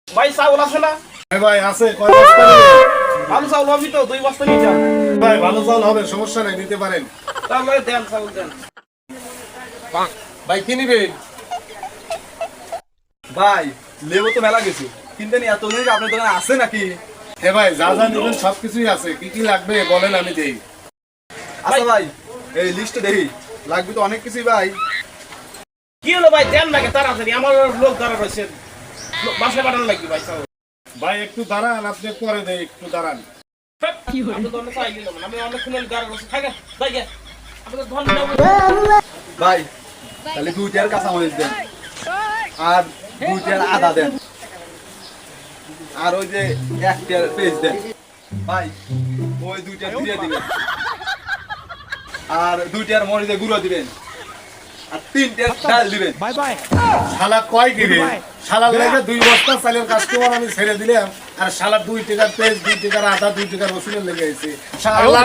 ভাই চাউল আছে না? হ্যাঁ ভাই আছে, কয় বস্তা নেবেন? ভালো চাউল হবে তো, 2 বস্তা নিয়ে যান। ভাই ভালো চাল হবে, সমস্যা নেই, নিতে পারেন। তাহলে দেন চাউল দেন। ভাই কি নিবেন? ভাই লেবু তো মেলা গেছে, কিন্তু এত জিনিস আপনার দোকানে আছে নাকি? হ্যাঁ ভাই, যা যা নেবেন সবকিছুই আছে, কি কি লাগবে বলেন আমি দেই। আচ্ছা ভাই, এই লিস্টে দেখি, লাগবে তো অনেক কিছুই ভাই। কি হলো ভাই, দেন নাকি তাড়াতাড়ি, আমার লোক ধরা রয়েছে, বাসায় পাঠানো লাগবে ভাই চাউল। ভাই একটু দাঁড়ান, আপনি পরে দেই, একটু দাঁড়ান। আপনি তো অন্য চাই দিলাম না, আমি অনেকক্ষণ হলো ধরা রয়েছে, থাকে যাই গে। আপনাদের ধন দেবো। ভাই তাহলে 2 টিয়ার কাঁচামরিচ দেন, আর 2 টিয়ার আদা দেন, আর ওই যে 1 টিয়ার পেঁয়াজ দেন। ভাই ওই 2 টিয়ার দিয়ে দিবেন, আর 2 টিয়ার মরিচের গুঁড়ো দিবেন, আর 3 টিয়ার ডাল দিবেন। শালা কয় কি রে? শালার লেগে 2 বস্তা চালের কাস্টমার আমি ছেড়ে দিলাম, আর শালা 2 টাকার পেঁয়াজ, 2 টাকার আদা, 2 টাকার রসুনের লেগে আইছে শালা।